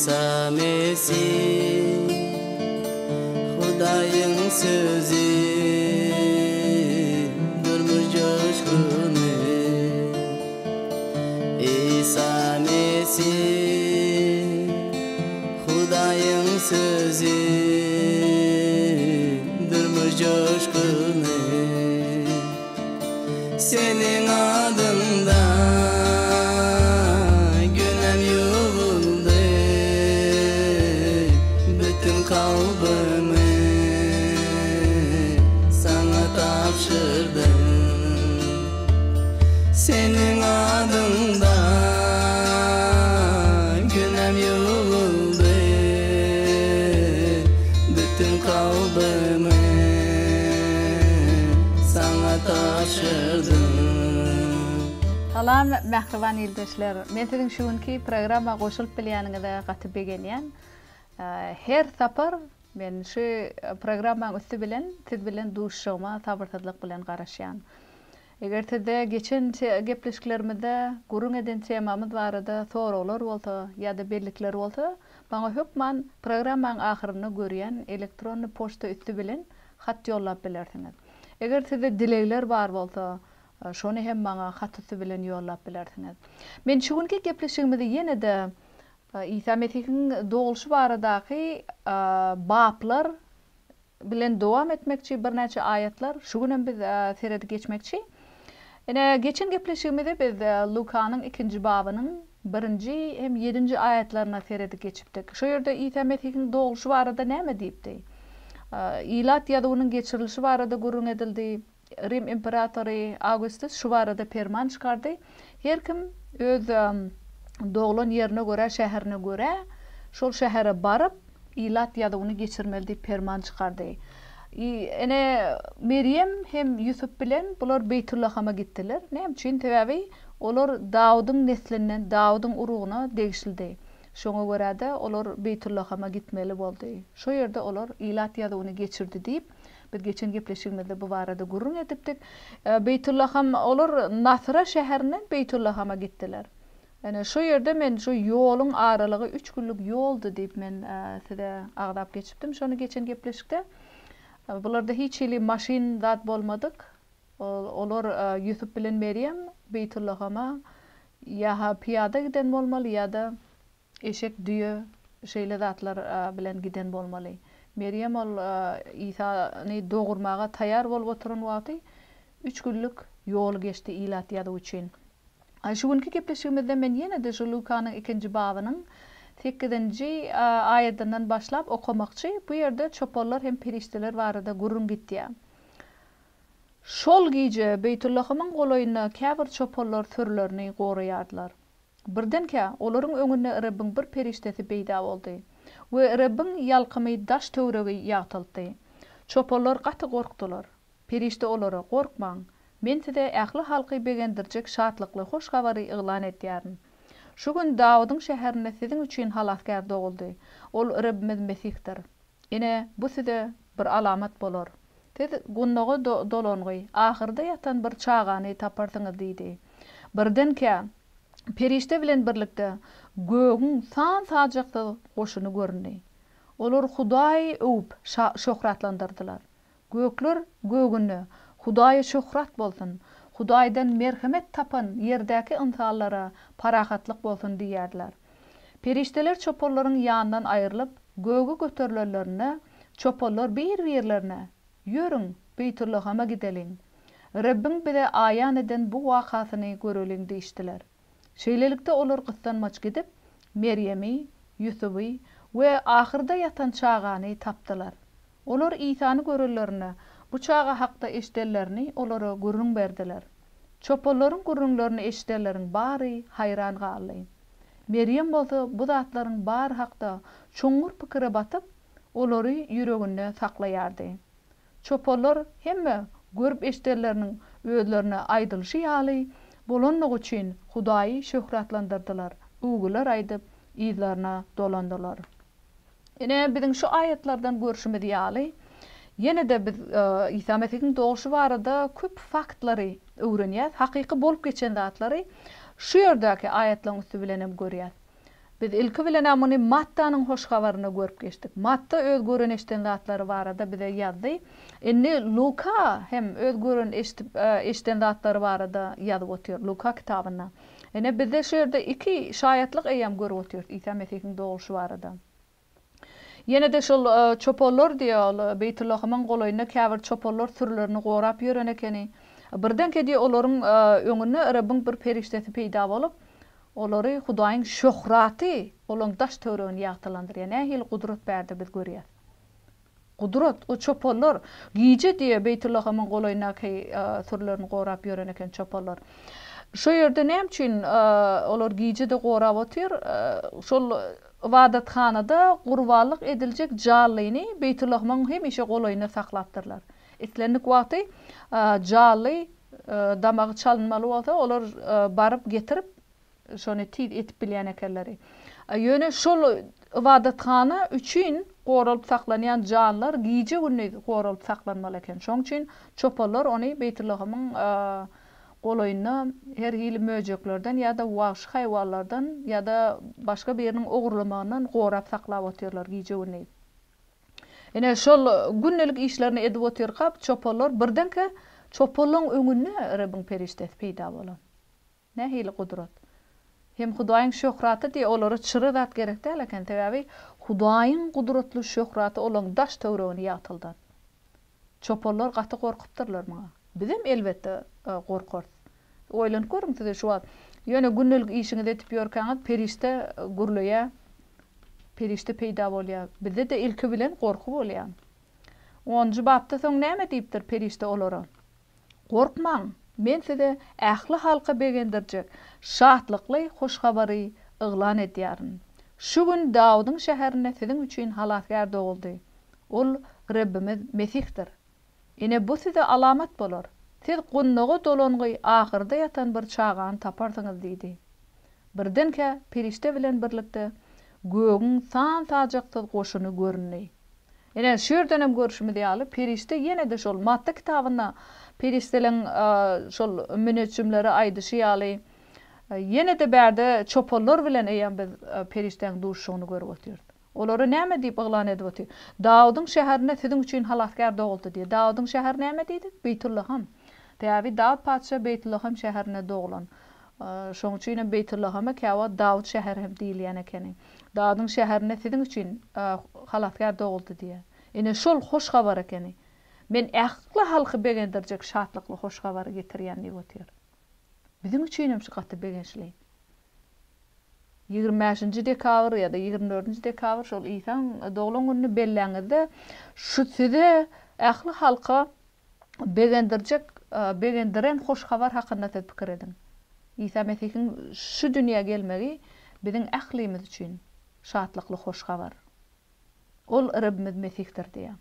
İsa Mesih Hudayın sözü durmuş coşkunu İsa Mesih Hudayın sözü durmuş coşkunu senin adında günem yuvuldu bütün kalbimi sana tapşırdım senin adında günem yuvuldu bütün kalbimi sana tapşırdım. Salam mehriban ildeşler. Men sizin şuunki programa goşulup bilýäniňizde gatyp begenýän. Her sapar men şu programa üstü bilen siz bilen duşşama sabırsyzlyk bilen garaşýan. Eger sizde geçen gepleşiklerimizde gurun eden temamız barada soralar bolsa ýa-da bellikler bolsa, baňa hökman programmaň ahyryny görýän elektron poçta üstü bilen hat ýollap bilersiňiz. Eger sizde dilekler bar bolsa, şonu hem bana hatısı bilen yollap bilersiňiz. Men şuňky gepleşigimizde ýene-de İsa Mesih'in doğulşy baradaky baplar bilen dowam etmekçi bir näçe ayetler şu günden biz seredi geçmekçi. Ene geçen gepleşigimizde biz Lukanyň 2-nji babynyň 1-nji hem 7-nji ayetlerine seredi geçipdik. Şu ýerde İsa Mesih'in doğulşy barada näme diýipdi? İlat ýa-da onuň geçirilişi barada gurrun edildi. Rim imperatory Augustus şu barada ferman çykardy. Her kim öz doğulan yerine göre, şäherine göre şol şähere barıp ilat ýa-da onu geçirmeli diýip ferman çykardy. Ene Meryem hem Yusuf bilen bular Beytullahama gittiler. Näme üçin? Täbäbi olar Dawudyň neslinden, Dawudyň urugyna degişildi. Şoňa görä-de olar Beytullahama gitmeli boldy. Şo ýerde olar ilat ýa-da onu geçirdi diýip biz geçen gepleşigimizde bu barada gurrun edipdik. Beytullaham olar Nasra şäherinden Beytullahama gittiler. Yani şu ýerde men şu ýoluň aralygy 3 günlük ýoldy diýip men size agdap geçipdim. Şonu geçen gepleşikde. Bularda hiç ili maşin zat bolmadyk. Olar Yusuf bilen Meryem Beytullahama ýa piyada giden bolmaly ýa-da eşek düýe şeýle zatlar bilen giden bolmaly. Meryem ol İsa'ny dogurmaga taýar bolup oturan wagty 3 günlük ýol geçdi ilat ýa-da üçin. Şu günkü gepleşigimizde men ýene-de şu Lukanyň 2-nji babynyň 8-nji aýatynyň başlap okumakçy. Bu ýerde çopollar hem perişteler barada gurrun gitdi. Şol gije Beytullamyň golaýyna käbir çopollar türlerini goraýardylar. Birdenke olaryň öňünde Rabbiň bir periştesi peýda boldy. We Rabbiň ýalkymy daş töwregi ýagtyldy. Çopollar gaty gorkdylar. Perişte olara gorkmaň. Men size ähli halky begendirjek şatlykly hoş habary ýylan etýärin. Şu gün Dawudyň şäherine siziň üçin halaskar doguldy. Ol Rabbimiz Mesihdir. Ene bu size bir alamat bolar. Siz gunnoga dolangy, ahyrda ýatan bir çağany taparsyňyz diýdi. Birdenke perişte bilen birlikde göğün san-sajakda goşuny göründi. Olar Hudaý öwüp şöhratlandyrdylar. Gökler gögünü Hudaýa şöhrat bolsun, Hudaýdan merhamet tapan ýerdäki insanlara parahatlyk bolsun diýerler. Perişteler çopollaryň ýanyndan aýrylyp göge göterilerlerine, çopollar bir-birlerine "Ýörüň, Beytullahama gidelim. Rabbiň bize aýan eden bu wakasyny görelim" diýişdiler. Şeýlelikde olar gyssanmaç gidip Meryemi, Yusufy we ahyrda ýatan çağany tapdylar. Olar İsa'ny görürlerine, bu çağa hakda eşdellerini olara gurrun berdiler. Çopolların gurrunlaryny eşdellerin bary hayran galdy. Meryem bolsa bu zatlaryň bar hakda çoňur pikire batyp olary ýüreginde saklaýardy. Çopollar hemme görüp eşdelleriniň özlerine aýdylşy ýaly bolanlyk üçin Hudaýy şöhratlandyrdylar. Ugular aýdyp ýyzlaryna dolandylar. Ene biziň şu ayetlerden görüşimiz ýaly. Ýene-de biz İsa Mesih'in doğuşu barada köp faktlary öwrenýäs, hakyky bolup geçen zatlary şu ýerdäki ayetlaryň üstü bilen hem görýäs. Biz ilki bilen amony Mattanyň hoş habaryny görüp geçdik. Matta öz gören eşten zatlary barada bize ýazdy. Inni Luka hem öz gören eşten zatlary barada ýazyp otur. Luka kitabyna. Ene bizde şu ýerde iki şaýatlyk eýem görüp otur. İsa Mesih'iň doğuşy barada. Yine de şol çopollar diýýär, Beytullahymyň golaýyna käbir çopollar türlerini gorap ýören ekeni. Birden kedi olaryň öňüne Rabbiň bir periştesi peýda bolup, olary Hudaýyň şöhraty olaň daş töreğini ýagtylandyrýar. Nähil gudrat berdi biz görýär. Gudrat o çopollar giýje diýe Beytullahymyň golaýyna türlerini gorap ýören eken çopollar. Şu ýerde näme üçin olar giýje de gorap otyr? Şol Wadathanada gurbanlyk ediljek jalyny Beytullahymyň hemişe golaýyna saklapdyrlar. Etlenlik wagty jaly damagy çalınmaly bolsa, olar baryp getirip şonu tid etip bilýän ekenleri. Ýöne şol Wadathana üçin goralyp saklanýan janlar giýje günü goralyp saklanmaly eken. Şoň üçin çopollar ony Beytullahymyň golaýyna her hili möjeklerden ýa-da wahşy haýwanlardan ýa-da başga biriniň ogurlamagyndan gorap saklap otyrlar giýje günü. Ene şol günnelik işlerini edip otyrkap çopollar birdenke çopollyň öňüne Rabbiň periştesi peýda bolan. Nähili gudrat. Hem Hudaýyň şöhraty diýe olary çyry zat gerek däl eken, täbi Hudaýyň gudratly şöhraty olaň daş töweregine ýatyldan. Çopollar gaty gorkupdyrlar maňa. Bizim elbette gorkar. Oýlanyp görüm size şu wagt. Ýöne günnelik işiňizi etip ýörkäňiz perişte gurlaýar. Perişte peýda bolýar. Bizde de ilki bilen gorku bolýar. 10-njy babda soň näme diýipdir perişte olara? Gorkmaň. Men size ähli halka begendirjek şatlykly hoş habary yglan edýärin. Şu gün Dawudyň şäherine siziň üçin halatgar doguldy. Ol Rabbimiz Mesihdir. Ene bu size alamat bolar. Siz gunnagy dolanygy ahyrda ýatan bir çağan taparsyňyz diýdi. Birdenke perişte bilen birlikde göğün san tajaksyz goşuny görünýär. Ene şu ýerden hem görüşimiz ýaly perişte ýene de şol Matta kitabyna perişteleň şol münejjimleri aýdyşy ýaly ýene de bärde çopollar bilen eýen biz perişteň duşugyny görüp otyrdy. Olary näme diýip yglan edip otyrdy? Dawudyň şäherine siziň üçin halatgar doguldy diýdi. Dawudyň şäher näme diýdi? Beytullahym. Täbi Dawud paça Beytullahym şäherine doglan. Şoň üçin Beytullahym käwa Dawud şäher hem diýilýän ekeni. Dawudyň şäherine siziň üçin halatgar doguldy diýe. Ene şol hoş habar ekeni. Men ähli halky begendirjek şatlykly hoş habary getirýän diýip otyrdy. Bizim üçin hem şu gaty begençlik. 25-nji dekabr ýa-da 24-nji dekabr şol Isaň doglan gününi belläňizde şu size ähli halka begendiren hoş habar hakynda pikir edin. Isa Mesih'iň şu dünýäge gelmegi biziň ählimiz üçin şatlykly hoş habar. Ol Rabbimiz Mesihdir diýär.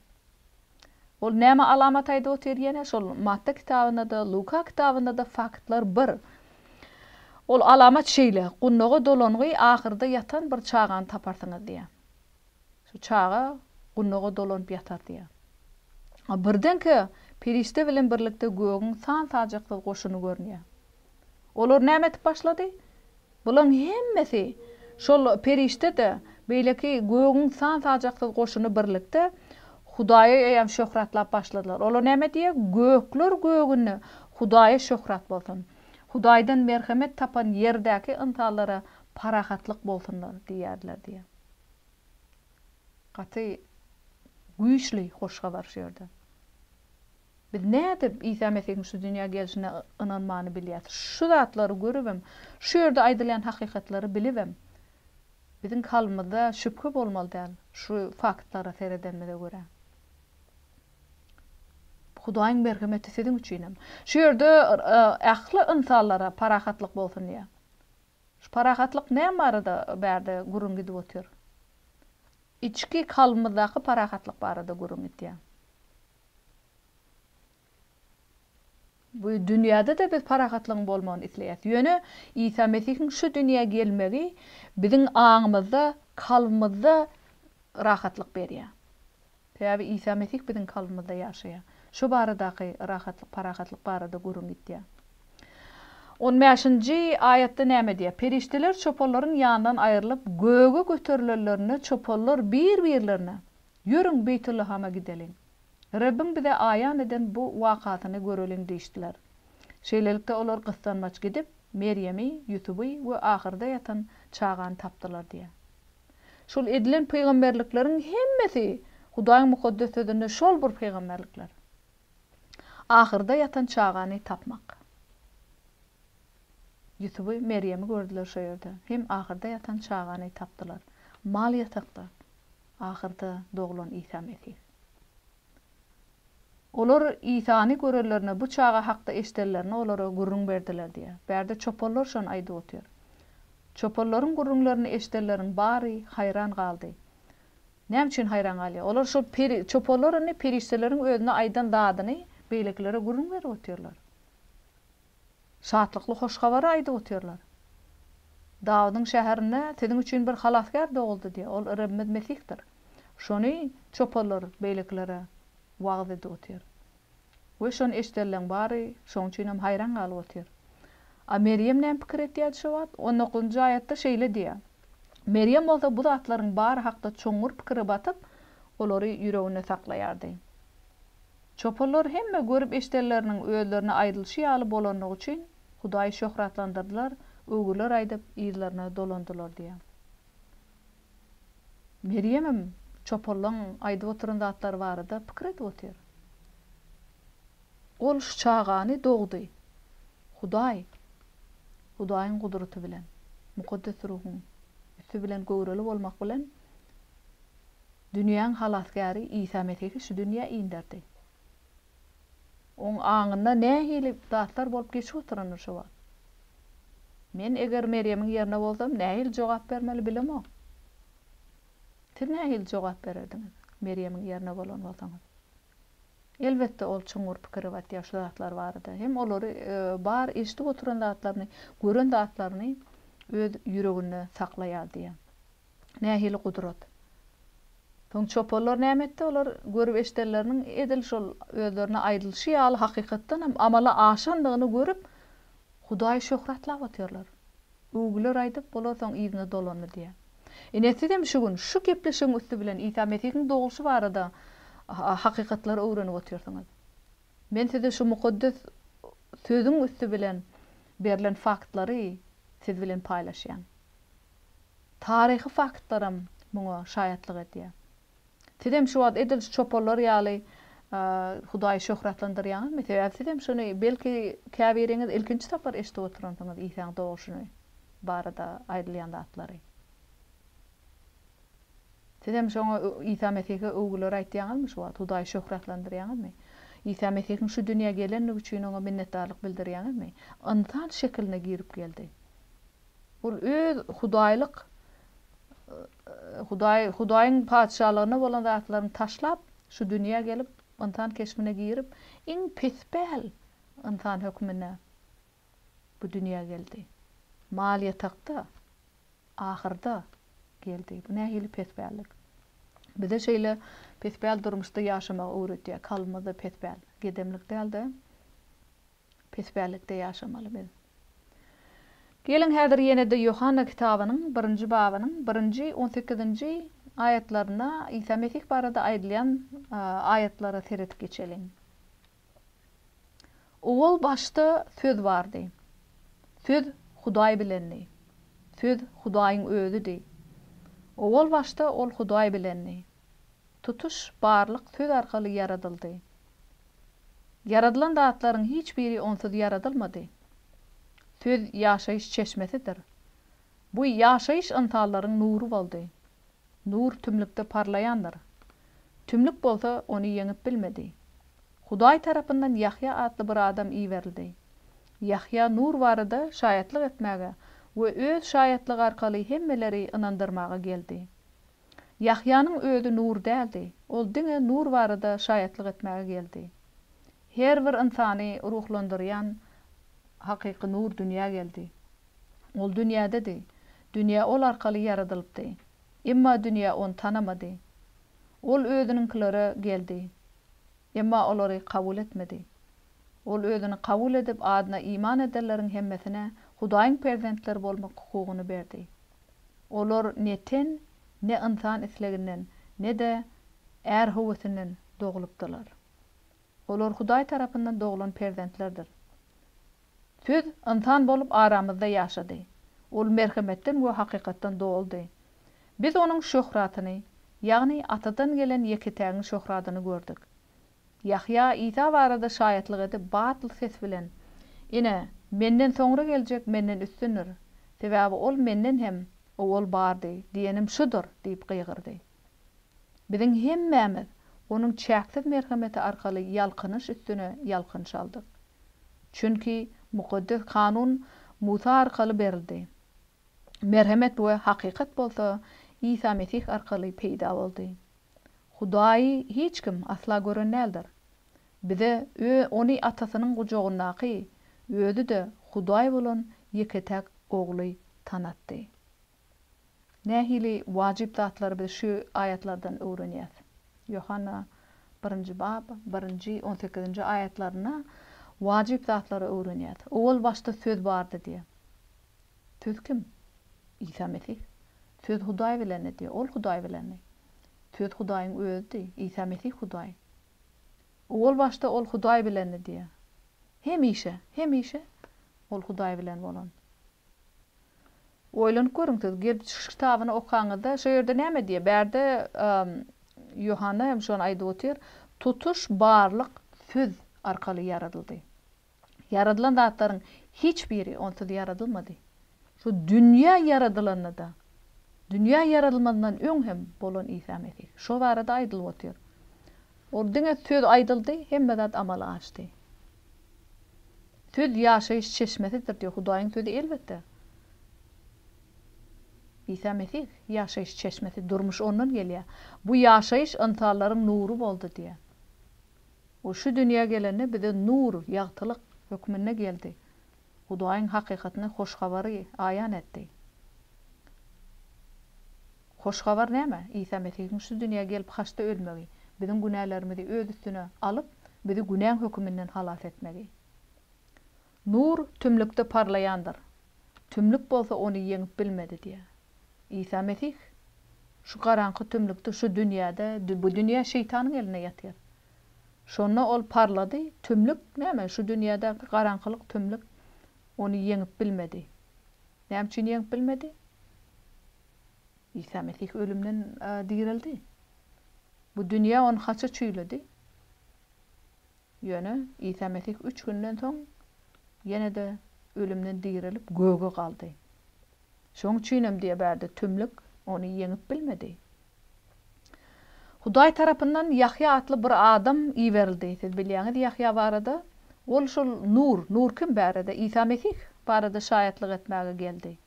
Ol näme alamat aýdyp oturýan? Şol Matta kitabyna da, Luka kitabyna da faktlar bir. Ol alamat şeýle, gunnagy dolanygy ahyrda ýatan bir çağan taparsyňyz diýär. Şu çağa gunnagy dolanyp ýatar diýär. Birdenke perişte bilen birlikde göğün san tajaksyz goşuny görünýär. Olar näme etip başlady? Bulan hemmesi şol perişte de beýleki göğün san tajaksyz goşuny birlikde Hudaýa eýem şöhratlap başladylar. Olar näme diýär? Gökler göğüne Hudaýa şöhrat bolsun. Hudaýdan merhamet tapan ýerdäki yntalara parahatlyk bolsunlar diýerler diýär. Gaty güýçli hoş habar şu ýerde. Biz nädip Isa Mesih'iň şu dünýäge gelişine inanmany bilýär. Şu zatlary görübem, şu ýerde aýdylýan hakykatlary bilibem. Biziň kalmyda şüphe bolmaly däl şu faktlara seredenmede görä. Hudaýyň merhameti siziň üçin. Şu ýerde ähli insanlara parahatlyk bolsun diýär. Şu parahatlyk näme barada bärde gurun gidip otyr? İçki kalmydaky parahatlyk barada gurun gidýär. Bu dünýäde de biz parahatlyk bolmagyny isleýär. Ýöne Isa Mesih'iň şu dünýäge gelmegi biziň aňymyzda, kalbymyzda rahatlyk berýär. Täbi Isa Mesih biziň kalbymyzda ýaşaýar. Şu baradaky rahatlyk, parahatlyk barada gurun gitdi. 15-nji ayatda näme diýär? Perişteler çopolların ýanyndan aýrylyp göge göterilenlerine çopollar bir-birlerine ýörüň Beytullahama gidelim. Rabbim bize aýan eden bu wakatyny görelim diýişdiler. Şeýlelikde olar gyssanmaç gidip Meryemi, Ýusuby we ahyrda ýatan çağany tapdylar diýär. Şol edilen peýgamberlikleriň hemmesi Hudaýyň mukaddes sözünde şol bir peýgamberlikler. Ahyrda ýatan çağany tapmak. Ýusuby, Meryemi gördüler şo ýerde. Hem ahyrda ýatan çağany tapdylar. Mal ýatakda. Ahyrda doglan İsa Mesih. Olar İsa'ny görerlerine bu çağa hakda eşderlerine olara gurrun berdiler diye. Berde çopollar şon aýdy otýar. Çopolların gurrunlaryny eşderlerin bary hayran galdy. Näme üçin hayran galýar? Olar şol çopollarny perişteleriň özüne aýdan dadyny beýleklere gurrun berip otýarlar. Şatlykly hoş habary aýdy otýarlar. Dawydyň şäherine tediň üçin bir halasgar doguldy diye. Ol Rabbimiz Mesihdir. Şonu çopollar beýleklere wagt edip otýar. We şon eşderleň bary şoň üçin hem hayran galyp otýar. A Meryem näme pikir etýär şu wagt? 19-njy aýatda şeýle diýär. Meryem bolsa bu zatlaryň bary hakda çoňur pikire batyp, olary ýüregine saklaýardy. Çopollar hemme görüp eşderleriniň özlerine aýdylşy ýaly bolanyny üçin Hudaýy şöhratlandyrdylar, öwgüler aýdyp ýyllaryna dolandylar diýär. Meryemem çopollan aýdyp oturan zatlar barada pikir edip otýar. Ol şu çağany dogdy. Hudaýyň gudraty bilen, mukaddes ruhyň üstü bilen göwreli bolmak bilen dünýäň halasgary İsa Mesih'i şu dünýä indirdi. Oň aňynda nähili zatlar bolup geçip oturanlar şu wagt. Men eger Meryemiň ýerine bolsam nähili jogap bermeli bilemok. Siz nähili jogap bererdiňiz Meryemiň ýerine bolan bolsaňyz? Elbetde ol çoňur pikiri bat ýaşly zatlar bardy. Hem olary bar eşdip oturan zatlaryny, gören zatlaryny öz ýüregine saklaýar diýär. Nähili gudrat. Soň çopollar näme etdi? Olar görüp eşderleriniň edil şol özlerine aýdylşy ýaly hakykatdan hem amala aşandygyny görüp Hudaýy şöhratlap otýarlar. Öwgüler aýdyp bolar soň ýygyna dolandy diýär. Enesem şu gün şu gepleşiň üstü bilen İsa Mesih'iň dogulşy barada hakykatlary öwrenip otýarsyňyz. Men size şu mukaddes sözüň üstü bilen berilen faktlary siz bilen paýlaşýan. Taryhy faktlarym muňa şaýatlyk edýär. Tidem şu wagt edil çopollar ýaly Hudaýy şöhratlandyrýan. Mesela tidem şunu belki käbiriňiz ilkinji tapar eşdip oturansyňyz İsa'ň doguşyny barada aýdylýan zatlary. Tidem şoňa İsa Mesih'e öwgüler aýtýaňyzmy şu wagt Hudaýy şöhratlandyrýaňyzmy? İsa Mesih'iň şu dünýäge gelenligi üçin oňa minnetdarlyk bildirýäňyzmy? Insan şekline girip geldi. Ol öz Hudaýyň padşahlygyna bolan zatlaryny taşlap şu dünýäge gelip insan keşmine girip iň pesbäl insan hökmüne bu dünýäge geldi. Mal ýatakda ahyrda geldi. Bu nähili pesbällik. Bize şeýle pesbäl durmuşda ýaşamak öwretýär. Kalmada pesbäl. Gedemlik däldi. Pesbällikde ýaşamaly biz. Gelin häzir ýene-de Yohanna kitabynyň 1-nji babynyň 1-nji 18-nji ayatlaryna İsa Mesih barada aýdylýan ayatlara seretip geçelim. Owal başda söz bardy. Söz Hudaý bilenni. Söz Hudaýyň özüdi. Owal başda ol Hudaý bilenni. Tutuş barlyk söz arkaly yaradyldy. Yaradylan zatlaryň hiç biri onsuz yaradylmady. Söz ýaşaýyş çeşmesidir. Bu ýaşaýyş insanlaryň nuru boldy. Nur tümlükde parlayandır. Tümlük bolsa onu yeňip bilmedi. Hudaý tarapyndan Yahya adly bir adam iýerildi. Yahya nur barada şaýatlyk etmäge we öz şaýatlygy arkaly hemmeleri inandyrmaga geldi. Yahyanyň özü nur däldi. Ol diňe nur barada şaýatlyk etmäge geldi. Her bir insany ruhlandyrýan hakyky nur dünýäge geldi. Ol dünýädedi. Dünýä ol arkaly yaradylypdy. Emma dünýä onu tanamady. Ol özüninkilere geldi. Emma olary kabul etmedi. Ol özüni kabul edip adyna iman ederlerin hemmesine Hudaýyň perzentleri bolmak hukugyny berdi. Olar neten ne insan isleginden ne de er howusynyň dogulupdylar. Olar Hudaý tarapyndan dogulan perzentlerdir. Söz insan bolup aramyzda ýaşady. Ol merhametden we hakykatdan doguldy. Biz onuň şöhratyny, ýagny atadan gelen ýeketägiň şöhratyny gördük. Yahya İsa barada şaýatlyk edip batyl ses bilen ine menden soňra geljek menden üstünür. Sebäbi ol menden hem ol bardy diýenim şudur diýip gygyrdy. Biziň hemmämiz onuň çäksiz merhameti arkaly ýalkynyş üstüne ýalkynç aldyk. Çünki mukaddes kanun Musa arkaly berildi. Merhamet we hakykat bolsa İsa Mesih arkaly peýda boldy. Hudaý hiç kim asla göreneldir. Bize ony atasynyň gujagyndaky özü de Hudaý bolan ýeketäk ogly tanatdy. Nähili wajib zatlary biz şu ayatlardan öwrenýäs. Yohanna 1-nji bab 1-nji 18-nji ayatlaryna wajib zatlary öwrenýäs. Ol başda söz bardy diýe. Söz kim? İsa Mesih. Söz Hudaý bilen diýe. Ol Hudaý bilen. Söz Hudaýyň özüdi. İsa Mesih Hudaý. Ol başda ol Hudaý bilen diýe. Hemişe ol Hudaý bilen bolan. Oýlanyp görüňiz, gelip çykyş kitabyny okaňyzda şu ýerde näme diýe? Berde Yohanna hem şonu aýdyp otyr, tutuş barlyk söz arkaly yaradyldy. Yaradylan zatlaryň hiç biri onsuz yaradylmady. Şu dünýä yaradylanyda, dünýä yaradylmandan öň hem bolan İsa Mesih. Şo barada aýdylyp otyr. Ordiňe söz aýdyldy, hemme zat amala açdy. Söz ýaşaýyş çeşmesidir diýe Hudaýyň sözü elbetde. İsa Mesih ýaşaýyş çeşmesi, durmuş ondan gelýär. Bu ýaşaýyş insanlaryň nuru boldy diýe. O şu dünýä gelende bize nur, ýagtylyk hökmüne geldi. Hudaýyň hakykatyny hoş habary aýan etdi. Hoş habar näme? İsa Mesihiň şu dünýäge gelip haçda ölmegi, biziň günälerimizi öz üstüne alyp, bizi günäň hökmünden halas etmegi. Nur tümlükde parlayandır. Tümlük bolsa onu yeňip bilmedi diýe. İsa Mesih şu garaňky tümlükde şu dünýäde, bu dünýä şeytanyň eline ýatýar. Şonda ol parlady, tümlük näme? Şu dünýäde garaňkylyk tümlük onu yeňip bilmedi. Näme üçin yeňip bilmedi? İsa Mesih ölümden dirildi. Bu dünýä onu haça çüýledi. Ýöne İsa Mesih 3 günden soň ýene de ölümden dirilip göge galdy. Şoň üçinem diýe berdi, tümlük onu yeňip bilmedi. Hudaý tarapyndan Yahya atly bir adam iýerildi. Siz bilýäňiz Yahya barada, ol şol nur kim barada? İsa Mesih barada şaýatlyk etmäge geldi.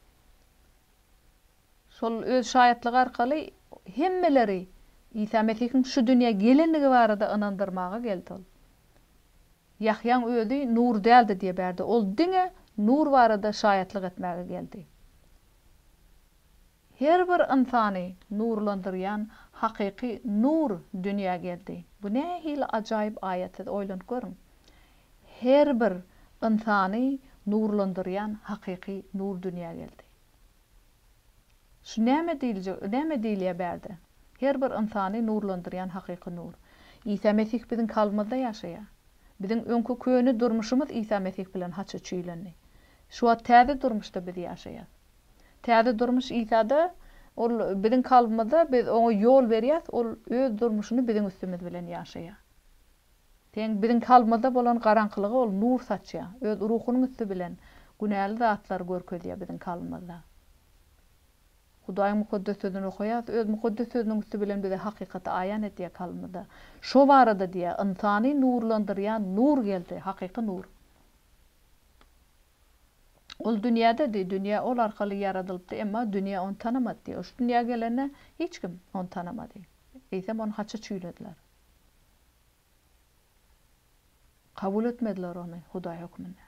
Şol öz şaýatlygy arkaly hemmeleri İsa Mesihiň şu dünýä gelenligi barada inandyrmaga geldi ol. Yahyaň özi nur däldi diýe berdi. Ol diňe nur barada şaýatlyk etmäge geldi. Her bir insany nurlandyrýan hakyky nur dünýä geldi. Bu nähili ajaýyp aýat oýlanyp görüň. Her bir insany nurlandyrýan hakyky nur dünýä geldi. Şu näme diýilýär berdi? Her bir insany nurlandyrýan hakyky nur. İsa Mesih biziň kalbymyzda ýaşaýar. Biziň öňkü köni durmuşymyz İsa Mesih bilen haça çüýlenli. Şu täze durmuşda biz ýaşaýar. Täze durmuş İsa'da ol biziň kalbymyzda biz oňa ýol berýäs, ol öz durmuşyny biziň üstümiz bilen ýaşaýar. Teň biziň kalbymyzda bolan garaňkylygy ol nur saçýar. Öz ruhunyň üstü bilen günäli zatlar görkezýär biziň kalbymyzda. Hudaýyň mukaddes sözüni okuýar, öz mukaddes sözüniň üstü bilen bize hakykaty aýan etýär kalbymyzda. Şo barada diýe insany nurlandyrýan nur geldi, hakyky nur. Ol dünýäde dünýä ol arkaly yaradylypdy, emma dünýä onu tanamady. O şu dünýäge gelene hiç kim onu tanamady. Eýsem onu haça çüýlediler. Kabul etmediler onu Hudaý hökmüne.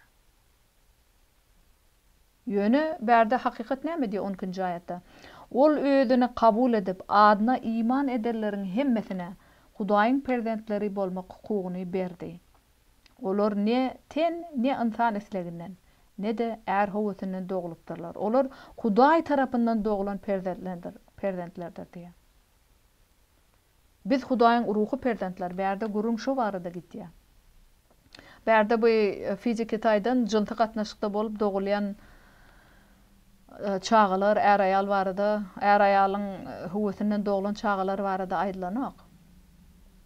Ýöne berde hakykat näme diýe 10-njy aýatda? Ol özüni kabul edip adyna iman ederleriň hemmesine Hudaýyň perzentleri bolmak hukugyny berdi. Olar ne ten ne insan esleginden ne de er hovutundan doğulupdırlar. Olar Hudaý tarapyndan doğulan perzentlerdir diýe. Biz Hudaýyň ruhy perzentler bärde gurun şo barada gitdiýär. Bärde bu fiziki taýdan jynty gatnaşykda bolup doğulýan çağalar, er ayal barada, er ayalyň hovutundan doğulan çağalar barada aýdylanyk.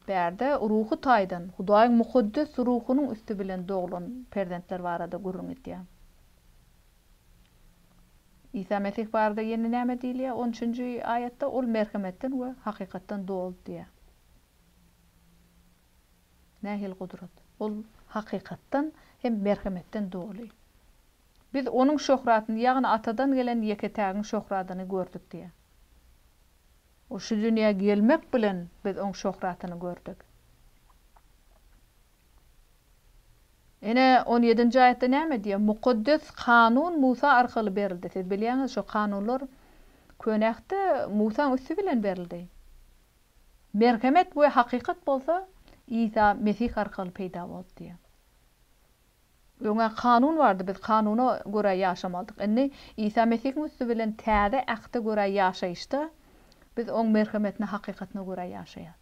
Bärde ruhy taýdan, Hudaýyň mukaddes ruhunyň üstü bilen doğulan perzentler barada gurun etdiýär. İsa Mesih barada ýene näme diýilýär? 13-nji aýatda ol merhametden we hakykatdan doğuldy diýär. Nähil gudrat? Ol hakykatdan hem merhametden doğuly. Biz onun şöhratyny, ýagny atadan gelen ýeketägiň şöhratyny gördük diýär. O şu dünýäge gelmek bilen biz onun şöhratyny gördük. Ene 17-nji aýatda näme diýär? Mukaddes kanun Musa arkaly berildi. Siz bilýäňiz, şo kanunlar könäkde Musa üstü bilen berildi. Merhamet we hakykat bolsa İsa Mesih arkaly peýda boldy diýär. Öňe kanun bardy, biz kanuna göre ýaşamaldyk. Enne İsa Mesihiň üstü bilen täze akda göre ýaşaýşda biz oň merhametine, hakykatyna göre ýaşaýar.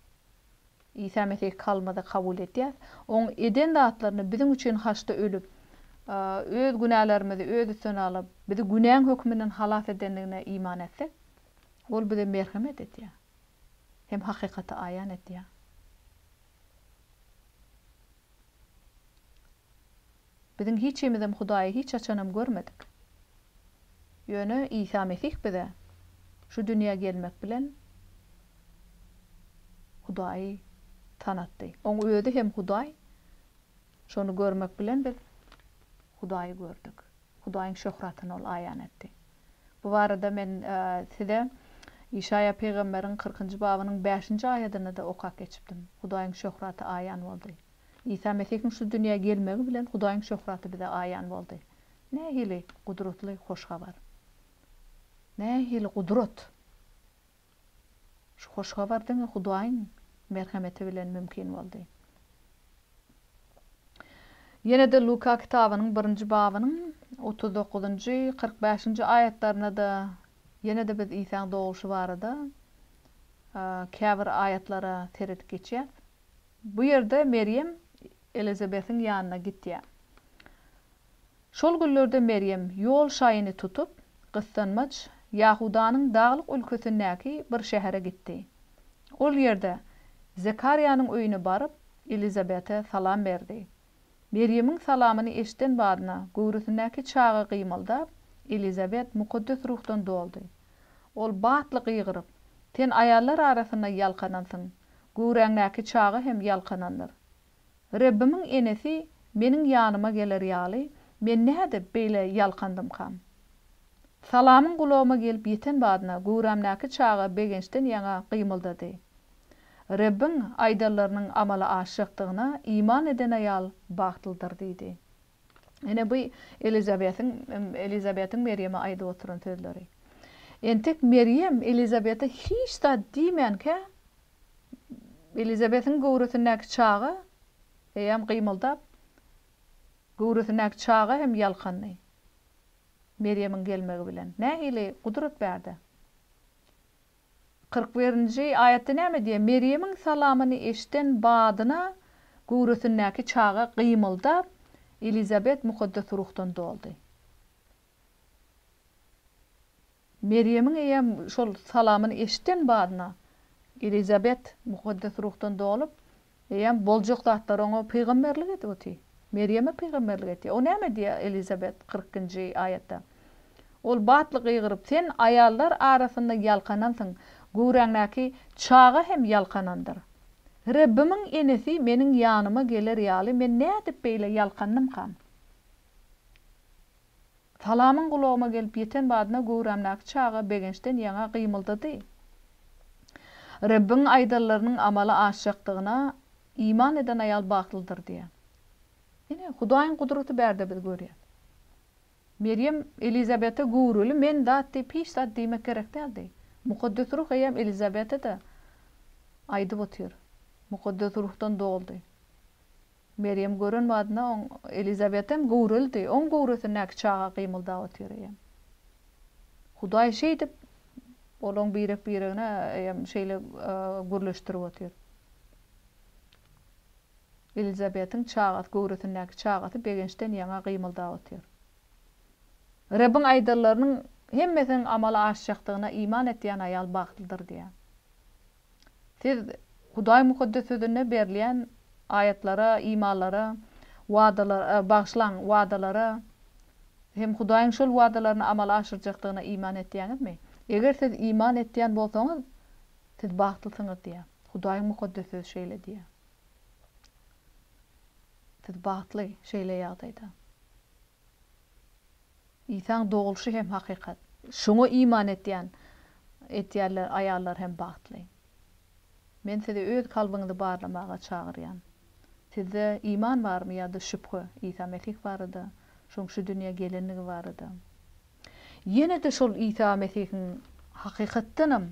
İsa Mesih kalmada kabul etýär. Oň eden zatlaryny biziň üçin haçda ölüp, öz günahlarymyzy öz üstüne alyp, bizi günäň hökmünden halas edenligine iman etsek, ol bize merhamet etýär. Hem hakykaty aýan etýär. Bizim hiçimizem Hudaýy hiç açanam görmedik. Ýöne İsa Mesih bize şu dünýäge gelmek bilen Hudaýy tanatdy. Oň öýde hem Hudaý şonu görmek bilen biz Hudaýy gördük. Hudaýyň şöhratyny ol aýan etdi. Bu barada men size İşaya peýgamberiň 40-njy babynyň 5-nji aýatyny da okap geçipdim. Hudaýyň şöhraty aýan boldy. İsa Mesihiň şu dünýäge gelmegi bilen Hudaýyň şöhraty bize aýan boldy. Nähili gudratly hoş habar. Nähili gudrat. Şu hoş habar diňe Hudaýyň merhameti bilen mümkin boldy. Ýene de Luka kitabynyň 1-nji babynyň 39-njy 45-nji aýatlaryna da ýene de biz İsa'ň doğuşy barada käbir aýatlara teredip geçýär. Bu ýerde Meryem Elizabethiň ýanyna gitdi. Şol günlerde Meryem ýol şaýyny tutup, gyssanmaç Ýahudanyň daglyk ülkesindäki bir şähere gitdi. Ol ýerde Zekariýanyň öýüne baryp Elizabete salam berdi. Meryemiň salamyny eşden badyna göwrüsindäki çagy gymyldap, Elizabet mukaddes ruhdan doldy. Ol batly gýgyryp, ten aýallar arasynda ýalkanansyň, göwräňdäki çagy hem ýalkanandyr. Rabbimiň enesi meniň ýanyma geler ýaly, men näde beýle ýalkandym kam. Salamyň gulaguma gelip ýeten badyna göwräňdäki çagy begençden ýaňa gymyldady. Rabbiň aýdallarynyň amala aşykdygyna iman eden aýal bagtlydyr diýdi. Ene bu Elizabethiň Meryem'e aýdyp oturan sözleri. Entek Meryem Elizabet'e hiç da diýmänkä Elizabethiň göwrüsindäki çagy hem gymyldap, göwrüsindäki çagy hem ýalkandy. Meryem'in gelmegi bilen nähili gudrat berdi. 41-nji aýatda näme diýär? Meryem'in salamyny eşden badyna göwrüsindäki çagy gymyldap, Elizabet mukaddes ruhdan doldy. Meryem'in eýem şol salamyny eşden badyna Elizabet mukaddes ruhdan dolup, eýem boljak zatlar oňa peýgamberlik etdi. Meryem'e peýgamberlik etdi. O näme diýär Elizabet 40-njy aýatda? Ol batly gýgyryp, sen aýallar arasynda ýalkanansyň, göwräňdäki çagy hem ýalkanandyr. Rabbimiň enesi meniň ýanyma geler ýaly, men näde beýle ýalkandym kam. Salamyň gulaguma gelip ýeten badyna göwräňdäki çagy begençden ýaňa gymyldady. Rabbiň aýdallarynyň amala aşykdygyna iman eden aýal bagtlydyr diýär. Ene Hudaýyň gudraty bärde biz görýär. Meryem Elizabet'e gurulu men dat diýip hiç zat diýmek gerek däldi. Mukaddes ruh eýem Elizabet'e de aýdyp otyr. Mukaddes ruhdan doldy. Meryem görünmadığına on Elizabeth'em guruldy. On gurutnak çağa qıymılda oturýar. Hudaý şey dip olong birek-biregine şeýle gürleşdirip otur. Elizabeth'in çağat gurutnak çağaty begençden ýaňa qıymılda otur. Rabbin aýdallarynyň hemmesiniň amala aşjakdygyna iman etýän aýal bagtlydyr diýär. Siz Hudaý mukaddes sözüne berilýän ayetlara, imanlara, wadalara, bagşlan wadalara hem Hudaýyň şol wadalaryny amala aşyrjakdygyna iman etýäňizmi? Eger siz iman etýän bolsaňyz, siz bagtlysyňyz diýär. Hudaýyň mukaddes söz şeýle diýär. Siz bagtly şeýle ýagdaýda. İnsan doğulşy hem hakykat. Şoňa iman etýärler aýallar hem bagtly. Men sizi öz kalbyňyzy barlamaga çagyrýan. Sizde iman barmy ýa-da şüphe, İsa Mesih barada, şoň şu dünýä gelenligi barada. Ýene de şol İsa Mesihiň hakykatdanam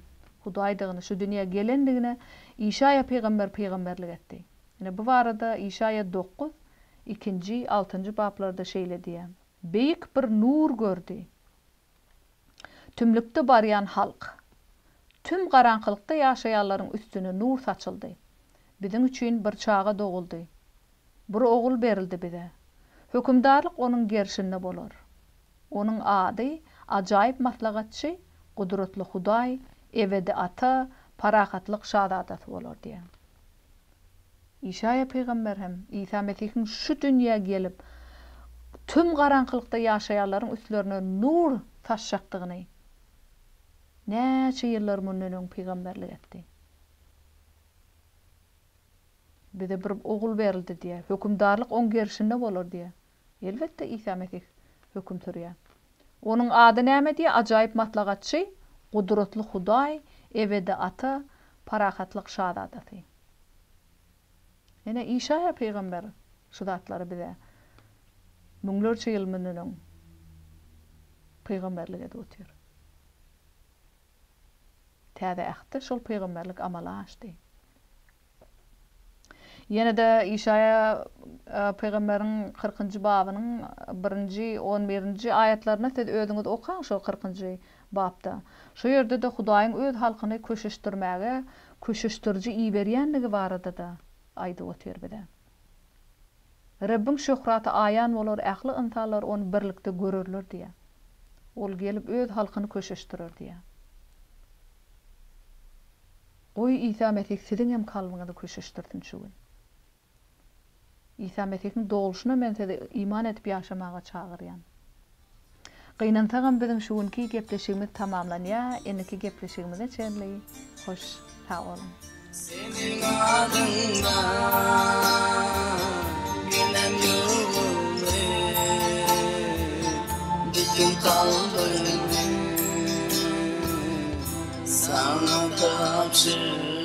Hudaýdygyny, şu dünýä gelenligine İşaya peýgamberlik etdi. Ene bu barada İşaya 9, 2-nji, 6-njy bablarda şeýle diýär. Beýik bir nur gördü. Tümlükde baryan halk. Tüm garaňkylykda ýaşaýanlaryň üstüne nur saçyldy. Biziň üçin bir çağa doguldy. Bir ogul berildi bize. Hökümdarlyk onuň gerşinde bolar. Onuň ady ajaýyp maslahatçy, gudratly Hudaý, ebedi ata, parakatlyk şadaty bolar diýär. İşaya peýgamber hem İsa Mesihiň şu dünýäge gelip tüm garaňkylykda ýaşaýanlaryň üstlerine nur saçjakdygyny näçe ýyllar mundan peýgamberlik etdi. Bize bir ogul berildi diýär. Hökümdarlyk onuň gerşinde bolar diýär. Elbetde İsa Mesih höküm sürýär. Onuň ady näme diýär? Ajaýyp maslahatçy, gudratly Hudaý, ebedi ata, parakatlyk şadaty. Ene İşaya peýgamber şu zatlary bize müňlerçe ýyl mundan peýgamberlik edip otur. Täze ähti şol peýgamberlik amala açdy. Ýene de İşaya peýgamberiň 40-njy babynyň 1-nji 11-nji aýatlaryna siz özüňiz okaň şol 40-njy babda. Şu ýerde de Hudaýyň öz halkyny köşeşdirmäge, köşeşdirji iberýänligi barada da aýdyp otur bize. Rabbin şöhraty aýan bolar, ähli insanlar onu birlikde görürler diýär. Ol gelip öz halkyny köşeşdirer diýär. Oy İsa Mesih siziň hem kalbyňyzy köşeşdirsin şu gün. İsa Mesih'in doğulşuna men sizi iman etip ýaşamaga çagyrýan. Gynansaňam biziň şu günki gepleşigimiz tamamlanýar. Eniki gepleşigimize çenli hoş sağ olun. Senin adında günem yolunu bütün kalbimi sana tapşır.